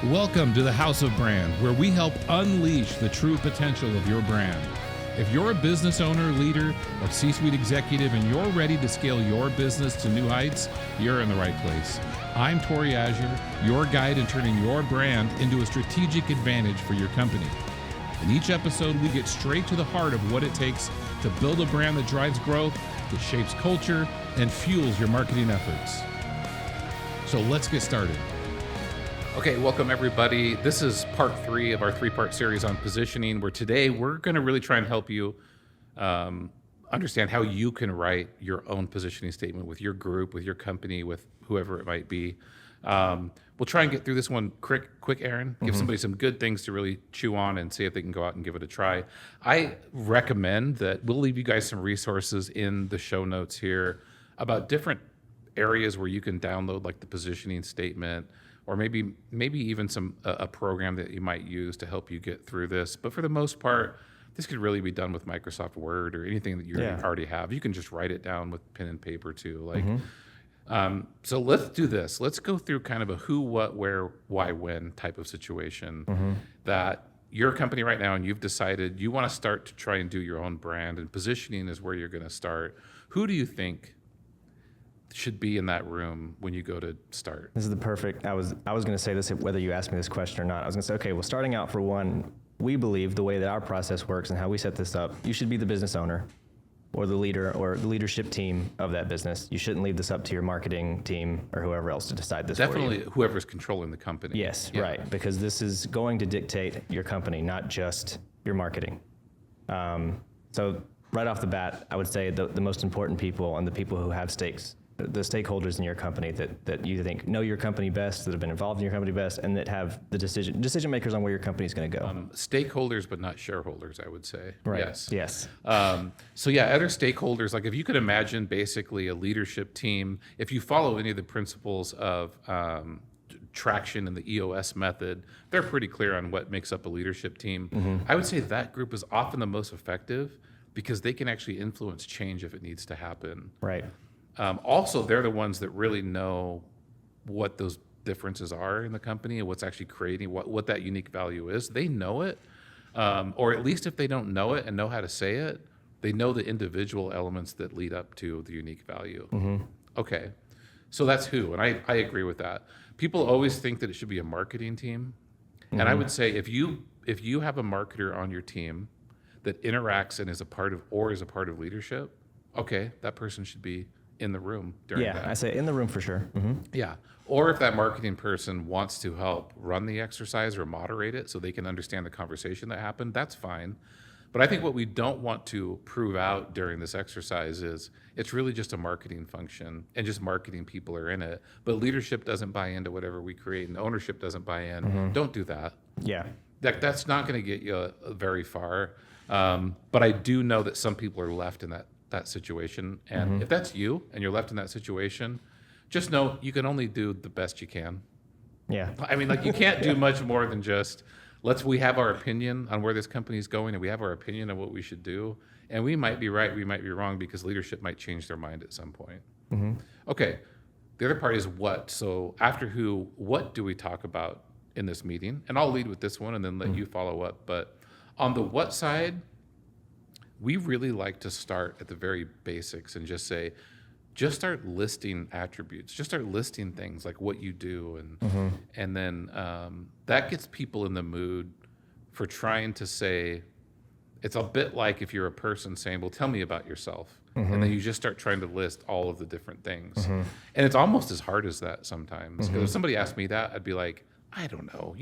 Welcome to the House of Brand, where we help unleash the true potential of your brand. If you're a business owner, leader, or C-suite executive and you're ready to scale your business to new heights, you're in the right place. I'm Tori Azure, your guide in turning your brand into a strategic advantage for your company. In each episode, we get straight to the heart of what it takes to build a brand that drives growth, that shapes culture, and fuels your marketing efforts. So let's get started. Okay, welcome everybody. This is part 3 of our 3-part series on positioning, where today we're going to really try and help you understand how you can write your own positioning statement with your group, with your company, with whoever it might be. We'll try and get through this one quick, Aaron. Give somebody some good things to really chew on and see if they can go out and give it a try. I recommend that we'll leave you guys some resources in the show notes here about different areas where you can download like the positioning statement, or maybe even a program that you might use to help you get through this. But for the most part, this could really be done with Microsoft Word or anything that you already have. You can just write it down with pen and paper too. So let's do this. Let's go through kind of a who, what, where, why, when type of situation that your company right now, and you've decided you want to start to try and do your own brand, and positioning is where you're going to start. Who do you think should be in that room when you go to start? This is the perfect, I was going to say this whether you asked me this question or not. I was going to say, okay, well, starting out, for one, we believe the way that our process works and how we set this up, you should be the business owner or the leader or the leadership team of that business. You shouldn't leave this up to your marketing team or whoever else to decide this for you. Definitely whoever's controlling the company. Yes, right, because this is going to dictate your company, not just your marketing. So right off the bat, I would say the most important people and the people who have stakes, the stakeholders in your company that you think know your company best, that have been involved in your company best, and that have the decision makers on where your company is going to go. Stakeholders, but not shareholders, I would say. Right. Yes. So yeah, other stakeholders, like if you could imagine basically a leadership team, if you follow any of the principles of traction and the EOS method, they're pretty clear on what makes up a leadership team. I would say that group is often the most effective because they can actually influence change if it needs to happen. Right. Also, they're the ones that really know what those differences are in the company and what's actually creating what that unique value is. They know it, or at least if they don't know it and know how to say it, they know the individual elements that lead up to the unique value. Okay, so that's who, and I agree with that. People always think that it should be a marketing team, and I would say if you have a marketer on your team that interacts and is a part of leadership, okay, that person should be in the room during that. Yeah, I say in the room for sure. Yeah. Or if that marketing person wants to help run the exercise or moderate it so they can understand the conversation that happened, that's fine. But I think what we don't want to prove out during this exercise is it's really just a marketing function and just marketing people are in it. But leadership doesn't buy into whatever we create and ownership doesn't buy in. Don't do that. Yeah. That's not going to get you very far. But I do know that some people are left in that situation, and if that's you and you're left in that situation, just know you can only do the best you can. Yeah. I mean, like, you can't do much more than just we have our opinion on where this company is going, and we have our opinion on what we should do, and we might be right, we might be wrong, because leadership might change their mind at some point. Okay, the other part is what. So after who, what do we talk about in this meeting? And I'll lead with this one and then let you follow up. But on the what side, we really like to start at the very basics and just start listing attributes, just start listing things like what you do, and then that gets people in the mood for trying to say. It's a bit like if you're a person saying, well, tell me about yourself, and then you just start trying to list all of the different things, and it's almost as hard as that sometimes. Because if somebody asked me that, I'd be like, I don't know,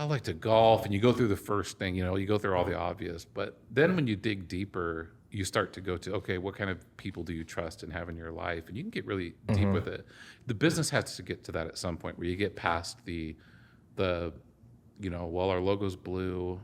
I like to golf, and you go through the first thing, you go through all the obvious. But then when you dig deeper, you start to go to, okay, what kind of people do you trust and have in your life? And you can get really deep with it. The business has to get to that at some point where you get past the well, our logo's blue,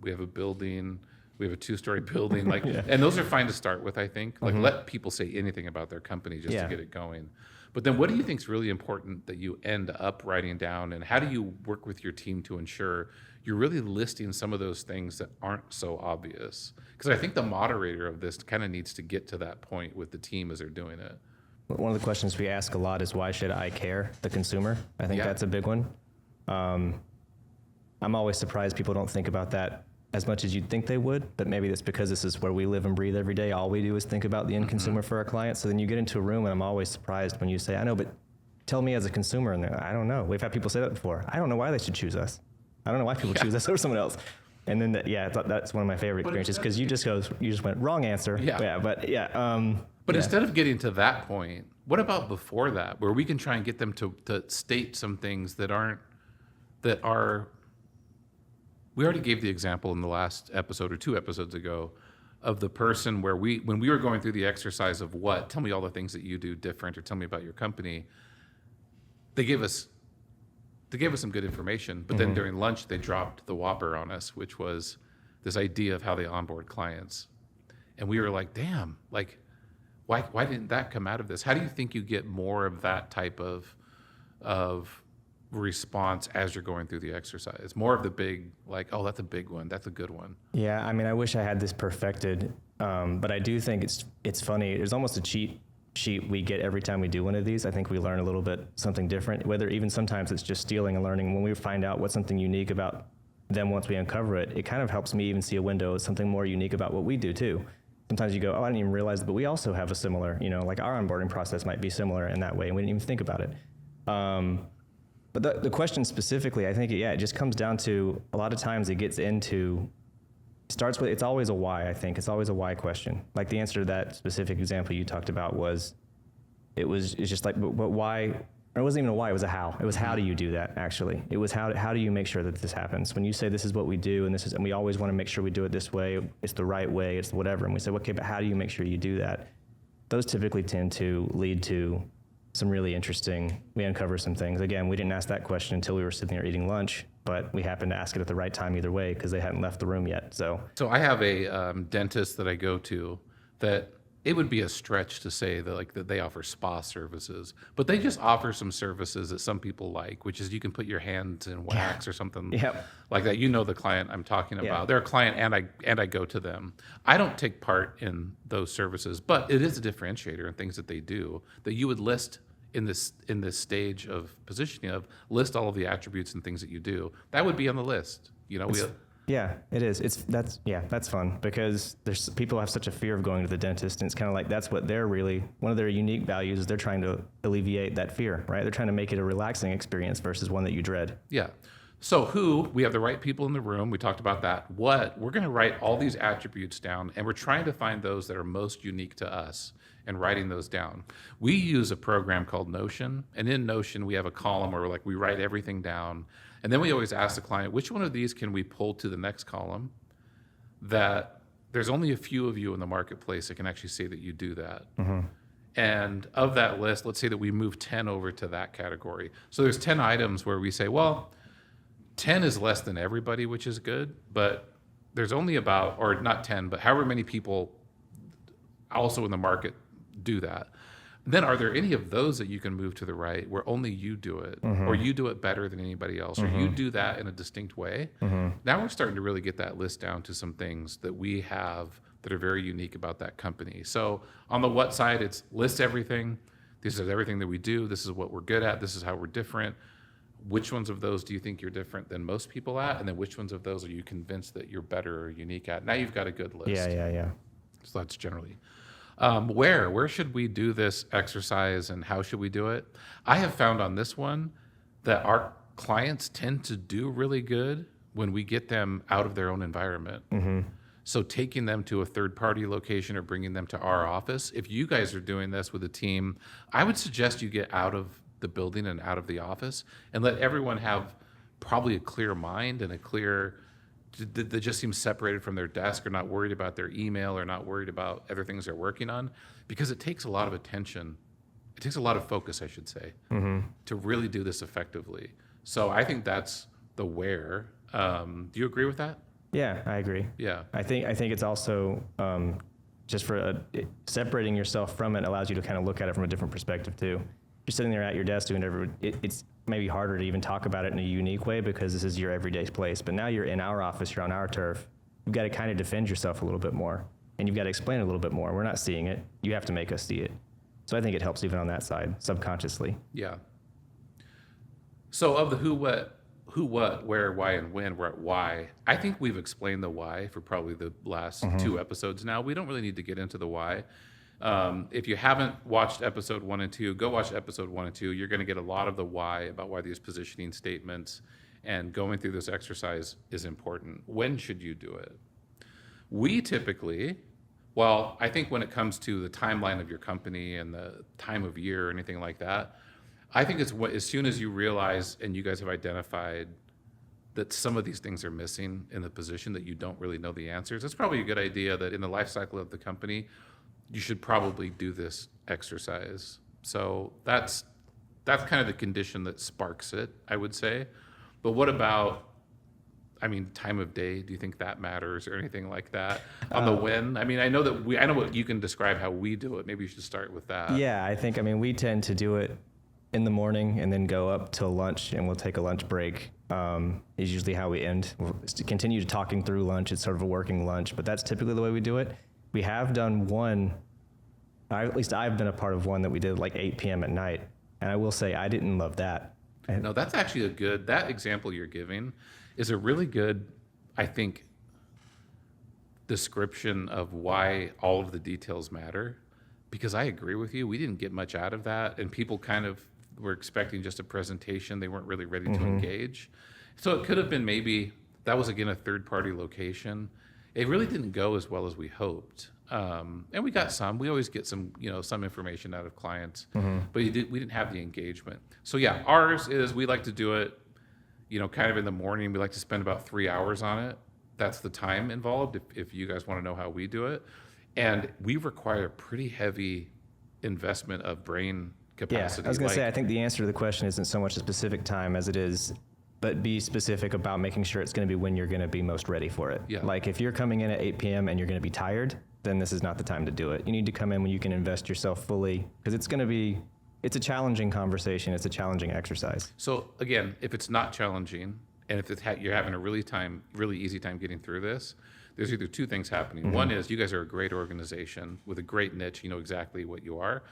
we have a building, we have a 2-story building, and those are fine to start with, I think. Let people say anything about their company just to get it going. But then what do you think is really important that you end up writing down, and how do you work with your team to ensure you're really listing some of those things that aren't so obvious? Because I think the moderator of this kind of needs to get to that point with the team as they're doing it. one of the questions we ask a lot is, why should I care, the consumer? I think that's a big one. I'm always surprised people don't think about that as much as you'd think they would, but maybe that's because this is where we live and breathe every day. All we do is think about the end consumer for our clients. So then you get into a room, and I'm always surprised when you say, I know, but tell me as a consumer, and they're like, I don't know. We've had people say that before. I don't know why they should choose us. I don't know why people choose us over someone else. And then, that's one of my favorite experiences, because you just went, wrong answer. But instead of getting to that point, what about before that, where we can try and get them to state some things that are, we already gave the example in the last episode or 2 episodes ago of the person where when we were going through the exercise of tell me all the things that you do different, or tell me about your company. They gave us some good information, but then during lunch they dropped the whopper on us, which was this idea of how they onboard clients. And we were like, damn, like why didn't that come out of this? How do you think you get more of that type of response as you're going through the exercise? More of the big, like, oh, that's a big one, that's a good one. Yeah, I mean, I wish I had this perfected, but I do think it's funny. There's almost a cheat sheet we get every time we do one of these. I think we learn a little bit something different, whether even sometimes it's just stealing and learning. When we find out what's something unique about them once we uncover it, it kind of helps me even see a window of something more unique about what we do too. Sometimes you go, oh, I didn't even realize it, but we also have a similar, like our onboarding process might be similar in that way, and we didn't even think about it. But the question specifically, I think, it just comes down to, a lot of times it gets into, starts with, it's always a why, I think. It's always a why question. Like the answer to that specific example you talked about it's just like, but why, or it wasn't even a why, it was a how. It was, how do you do that, actually? It was, how do you make sure that this happens? When you say this is what we do, and we always want to make sure we do it this way, it's the right way, it's whatever, and we say, okay, but how do you make sure you do that? Those typically tend to lead to some really interesting, we uncover some things. Again, we didn't ask that question until we were sitting there eating lunch, but we happened to ask it at the right time either way, because they hadn't left the room yet. So I have a dentist that I go to that it would be a stretch to say that they offer spa services, but they just offer some services that some people like, which is you can put your hands in wax or something like that. You know the client I'm talking about. They're a client, and I go to them. I don't take part in those services, but it is a differentiator in things that they do that you would list in this stage of positioning of list all of the attributes and things that you do. That would be on the list. Yeah, it is. That's fun, because there's people have such a fear of going to the dentist, and it's kind of like that's what they're really, one of their unique values is they're trying to alleviate that fear, right? They're trying to make it a relaxing experience versus one that you dread. Yeah. So we have the right people in the room. We talked about that. We're going to write all these attributes down, and we're trying to find those that are most unique to us and writing those down. We use a program called Notion, and in Notion we have a column where we write everything down. And then we always ask the client, which one of these can we pull to the next column that there's only a few of you in the marketplace that can actually say that you do that. And of that list, let's say that we move 10 over to that category. So there's 10 items where we say, well, 10 is less than everybody, which is good, but there's only about, or not 10, but however many people also in the market do that. Then are there any of those that you can move to the right where only you do it, or you do it better than anybody else, or you do that in a distinct way? Now we're starting to really get that list down to some things that we have that are very unique about that company. So on the what side, it's list everything. This is everything that we do. This is what we're good at. This is how we're different. Which ones of those do you think you're different than most people at? And then which ones of those are you convinced that you're better or unique at? Now you've got a good list. Yeah. So that's generally. Where should we do this exercise, and how should we do it? I have found on this one that our clients tend to do really good when we get them out of their own environment. So taking them to a third-party location or bringing them to our office. If you guys are doing this with a team, I would suggest you get out of the building and out of the office and let everyone have probably a clear mind and a clear, that just seems separated from their desk, or not worried about their email, or not worried about other things they're working on, because it takes a lot of attention. It takes a lot of focus, I should say, to really do this effectively. So I think that's the where. Do you agree with that? Yeah, I agree. Yeah. I think it's also just for separating yourself from it allows you to kind of look at it from a different perspective too. You're sitting there at your desk doing it's maybe harder to even talk about it in a unique way because this is your everyday place. But now you're in our office, you're on our turf. You've got to kind of defend yourself a little bit more, and you've got to explain it a little bit more. We're not seeing it. You have to make us see it. So I think it helps even on that side, subconsciously. Yeah. So of the who, what, where, why, and when, we're at why. I think we've explained the why for probably the last 2 episodes now. We don't really need to get into the why. If you haven't watched episode 1 and 2, go watch episode 1 and 2. You're going to get a lot of the why about why these positioning statements and going through this exercise is important. When should you do it? We typically, well, I think when it comes to the timeline of your company and the time of year or anything like that, I think it's as soon as you realize and you guys have identified that some of these things are missing in the position that you don't really know the answers, it's probably a good idea that in the life cycle of the company, you should probably do this exercise. So that's kind of the condition that sparks it, I would say. But what about, I mean, time of day? Do you think that matters or anything like that? On the when? I mean, I know what you can describe how we do it. Maybe you should start with that. Yeah, I mean, we tend to do it in the morning and then go up till lunch, and we'll take a lunch break. Is usually how we end. We'll continue talking through lunch. It's sort of a working lunch, but that's typically the way we do it. We have done one, at least I've been a part of one that we did like 8 p.m. at night, and I will say I didn't love that. No, that's actually that example you're giving is a really good, I think, description of why all of the details matter. Because I agree with you, we didn't get much out of that, and people kind of were expecting just a presentation. They weren't really ready to engage. So it could have been maybe, that was again a third-party location. It really didn't go as well as we hoped. And we got we always get some information out of clients, but we didn't have the engagement. So yeah, ours is, we like to do it, kind of in the morning. We like to spend about 3 hours on it. That's the time involved if you guys want to know how we do it. And we require a pretty heavy investment of brain capacity. Yeah, I was going to say, I think the answer to the question isn't so much a specific time as it is, but be specific about making sure it's going to be when you're going to be most ready for it. Yeah. Like if you're coming in at 8 p.m. and you're going to be tired, then this is not the time to do it. You need to come in when you can invest yourself fully, because it's a challenging conversation. It's a challenging exercise. So again, if it's not challenging, and if you're having a really easy time getting through this, there's either two things happening. One is you guys are a great organization with a great niche. You know exactly what you are.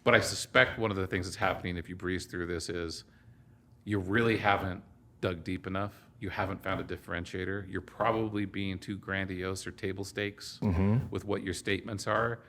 But I suspect one of the things that's happening if you breeze through this is you really haven't dug deep enough. You haven't found a differentiator. You're probably being too grandiose or table stakes with what your statements are.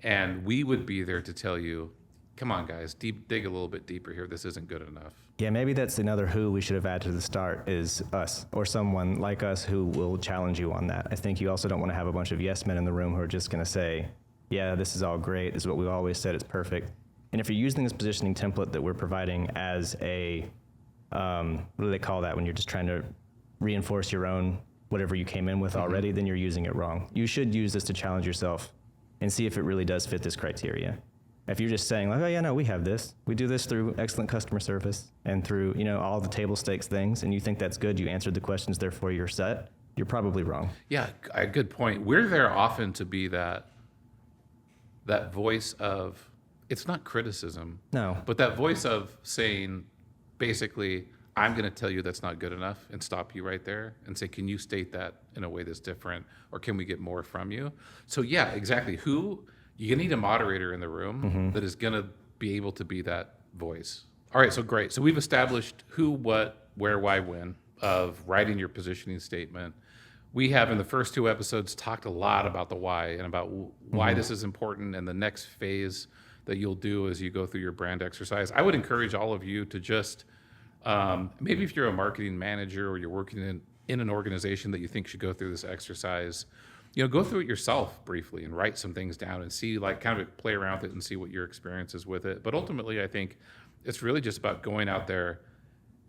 And we would be there to tell you, come on, guys, dig a little bit deeper here. This isn't good enough. Yeah, maybe that's another who we should have added to the start is us, or someone like us who will challenge you on that. I think you also don't want to have a bunch of yes men in the room who are just going to say, yeah, this is all great. This is what we've always said. It's perfect. And if you're using this positioning template that we're providing as a, what do they call that when you're just trying to reinforce your own, whatever you came in with already, then you're using it wrong. You should use this to challenge yourself and see if it really does fit this criteria. If you're just saying like, oh yeah, no, we have this. We do this through excellent customer service and through, all the table stakes things, and you think that's good, you answered the questions, therefore you're set, you're probably wrong. Yeah, a good point. We're there often to be that voice of, it's not criticism. No. But that voice of saying, basically, I'm going to tell you that's not good enough and stop you right there and say, can you state that in a way that's different, or can we get more from you? So yeah, exactly. You need a moderator in the room that is going to be able to be that voice. All right, so great. So we've established who, what, where, why, when of writing your positioning statement. We have in the first 2 episodes talked a lot about the why and about why this is important, and the next phase that you'll do as you go through your brand exercise. I would encourage all of you to just, maybe if you're a marketing manager or you're working in an organization that you think should go through this exercise, go through it yourself briefly and write some things down and see, kind of play around with it and see what your experience is with it. But ultimately, I think it's really just about going out there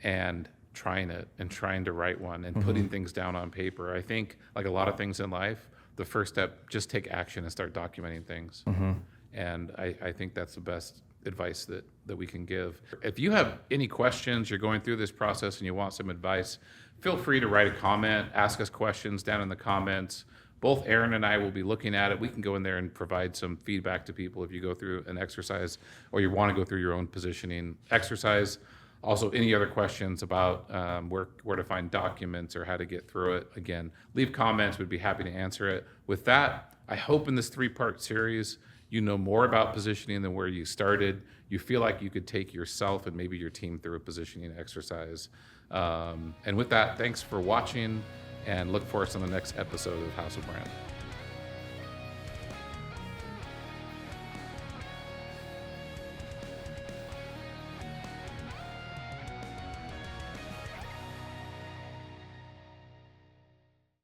and trying it and trying to write one and putting things down on paper. I think, like a lot of things in life, the first step, just take action and start documenting things. And I think that's the best advice that we can give. If you have any questions, you're going through this process and you want some advice, feel free to write a comment, ask us questions down in the comments. Both Aaron and I will be looking at it. We can go in there and provide some feedback to people if you go through an exercise or you want to go through your own positioning exercise. Also, any other questions about where to find documents or how to get through it, again, leave comments. We'd be happy to answer it. With that, I hope in this 3-part series, You know more about positioning than where you started. You feel like you could take yourself and maybe your team through a positioning exercise. And with that, thanks for watching, and look for us on the next episode of House of Brand.